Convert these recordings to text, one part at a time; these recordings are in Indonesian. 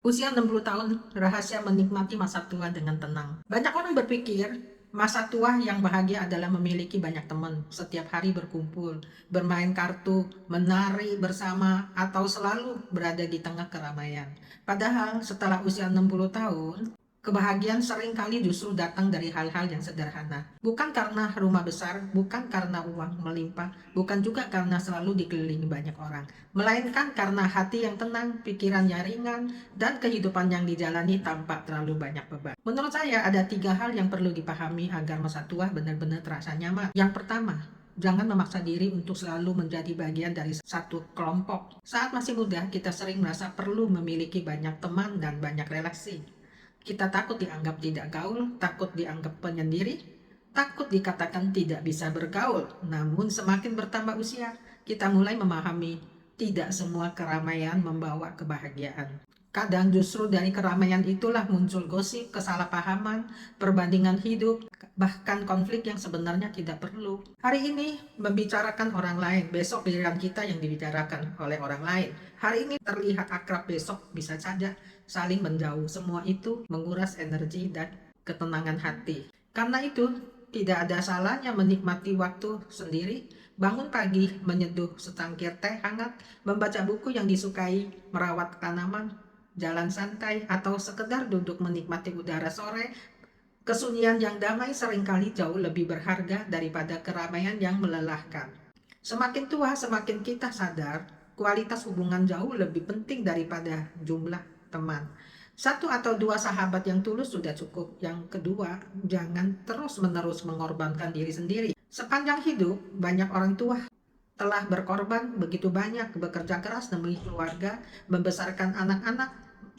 Usia 60 tahun, rahasia menikmati masa tua dengan tenang. Banyak orang berpikir, masa tua yang bahagia adalah memiliki banyak teman, setiap hari berkumpul, bermain kartu, menari bersama, atau selalu berada di tengah keramaian. Padahal setelah usia 60 tahun, kebahagiaan seringkali justru datang dari hal-hal yang sederhana. Bukan karena rumah besar, bukan karena uang melimpah, bukan juga karena selalu dikelilingi banyak orang, melainkan karena hati yang tenang, pikiran yang ringan, dan kehidupan yang dijalani tanpa terlalu banyak beban. Menurut saya ada 3 hal yang perlu dipahami agar masa tua benar-benar terasa nyaman. Yang pertama, jangan memaksa diri untuk selalu menjadi bagian dari satu kelompok. Saat masih muda, kita sering merasa perlu memiliki banyak teman dan banyak relasi. Kita takut dianggap tidak gaul, takut dianggap penyendiri, takut dikatakan tidak bisa bergaul. Namun semakin bertambah usia, kita mulai memahami tidak semua keramaian membawa kebahagiaan. Kadang justru dari keramaian itulah muncul gosip, kesalahpahaman, perbandingan hidup, bahkan konflik yang sebenarnya tidak perlu. Hari ini membicarakan orang lain, besok giliran kita yang dibicarakan oleh orang lain. Hari ini terlihat akrab, besok bisa saja saling menjauh. Semua itu menguras energi dan ketenangan hati. Karena itu, tidak ada salahnya menikmati waktu sendiri, bangun pagi, menyeduh secangkir teh hangat, membaca buku yang disukai, merawat tanaman, jalan santai, atau sekedar duduk menikmati udara sore. Kesunyian yang damai seringkali jauh lebih berharga daripada keramaian yang melelahkan. Semakin tua, semakin kita sadar kualitas hubungan jauh lebih penting daripada jumlah teman. Satu atau dua sahabat yang tulus sudah cukup. Yang kedua, jangan terus-menerus mengorbankan diri sendiri. Sepanjang hidup, banyak orang tua telah berkorban begitu banyak, bekerja keras demi keluarga, membesarkan anak-anak,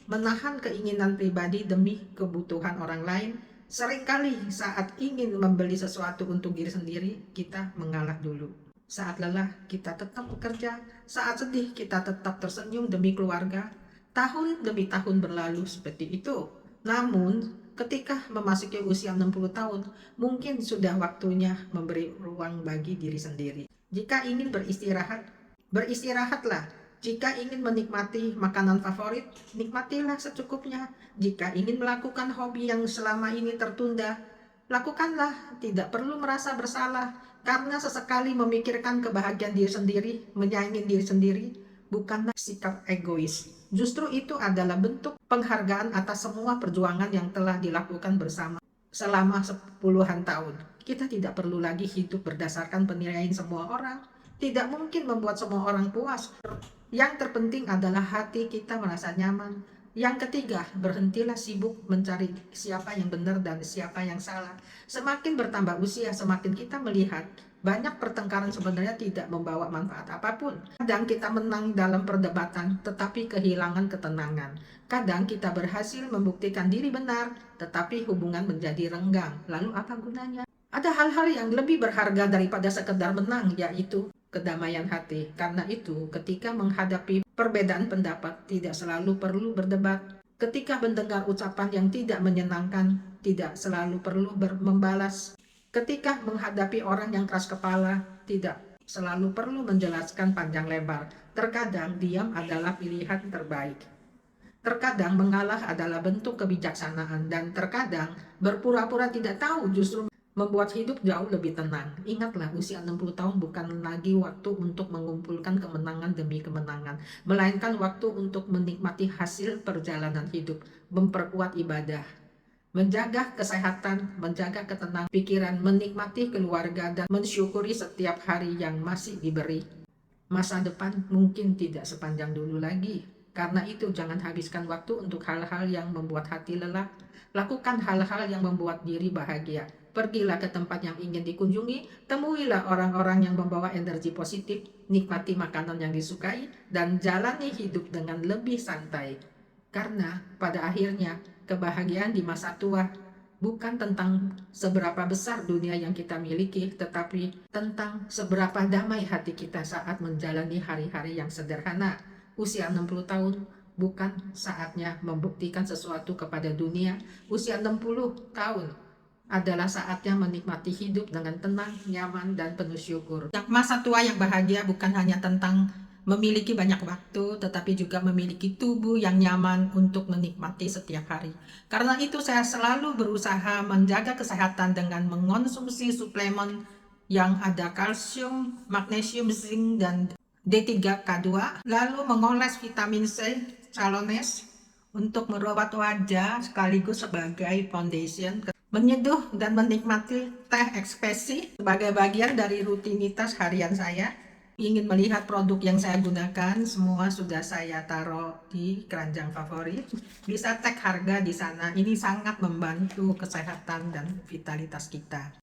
menahan keinginan pribadi demi kebutuhan orang lain. Seringkali saat ingin membeli sesuatu untuk diri sendiri, kita mengalah dulu. Saat lelah, kita tetap bekerja. Saat sedih, kita tetap tersenyum demi keluarga. Tahun demi tahun berlalu seperti itu. Namun, ketika memasuki usia 60 tahun, mungkin sudah waktunya memberi ruang bagi diri sendiri. Jika ingin beristirahat, beristirahatlah. Jika ingin menikmati makanan favorit, nikmatilah secukupnya. Jika ingin melakukan hobi yang selama ini tertunda, lakukanlah. Tidak perlu merasa bersalah, karena sesekali memikirkan kebahagiaan diri sendiri, menyayangi diri sendiri, bukanlah sikap egois. Justru itu adalah bentuk penghargaan atas semua perjuangan yang telah dilakukan bersama selama sepuluhan tahun. Kita tidak perlu lagi hidup berdasarkan penilaian semua orang. Tidak mungkin membuat semua orang puas. Yang terpenting adalah hati kita merasa nyaman. Yang ketiga, berhentilah sibuk mencari siapa yang benar dan siapa yang salah. Semakin bertambah usia, semakin kita melihat banyak pertengkaran sebenarnya tidak membawa manfaat apapun. Kadang kita menang dalam perdebatan, tetapi kehilangan ketenangan. Kadang kita berhasil membuktikan diri benar, tetapi hubungan menjadi renggang. Lalu apa gunanya? Ada hal-hal yang lebih berharga daripada sekedar menang, yaitu kedamaian hati. Karena itu, ketika menghadapi perbedaan pendapat, tidak selalu perlu berdebat. Ketika mendengar ucapan yang tidak menyenangkan, tidak selalu perlu membalas. Ketika menghadapi orang yang keras kepala, tidak selalu perlu menjelaskan panjang lebar. Terkadang diam adalah pilihan terbaik. Terkadang mengalah adalah bentuk kebijaksanaan, dan terkadang berpura-pura tidak tahu justru membuat hidup jauh lebih tenang. Ingatlah, usia 60 tahun bukan lagi waktu untuk mengumpulkan kemenangan demi kemenangan, melainkan waktu untuk menikmati hasil perjalanan hidup, memperkuat ibadah, menjaga kesehatan, menjaga ketenangan pikiran, menikmati keluarga, dan mensyukuri setiap hari yang masih diberi. Masa depan mungkin tidak sepanjang dulu lagi. Karena itu jangan habiskan waktu untuk hal-hal yang membuat hati lelah. Lakukan hal-hal yang membuat diri bahagia. Pergilah ke tempat yang ingin dikunjungi, temuilah orang-orang yang membawa energi positif, nikmati makanan yang disukai, dan jalani hidup dengan lebih santai. Karena pada akhirnya kebahagiaan di masa tua bukan tentang seberapa besar dunia yang kita miliki, tetapi tentang seberapa damai hati kita saat menjalani hari-hari yang sederhana. Usia 60 tahun bukan saatnya membuktikan sesuatu kepada dunia. Usia 60 tahun adalah saatnya menikmati hidup dengan tenang, nyaman, dan penuh syukur. Masa tua yang bahagia bukan hanya tentang memiliki banyak waktu, tetapi juga memiliki tubuh yang nyaman untuk menikmati setiap hari. Karena itu saya selalu berusaha menjaga kesehatan dengan mengonsumsi suplemen yang ada kalsium, magnesium, zinc, dan D3K2, lalu mengoles vitamin C, Calones, untuk merawat wajah sekaligus sebagai foundation, menyeduh dan menikmati teh ekspresi sebagai bagian dari rutinitas harian saya. Ingin melihat produk yang saya gunakan, semua sudah saya taruh di keranjang favorit. Bisa cek harga di sana. Ini sangat membantu kesehatan dan vitalitas kita.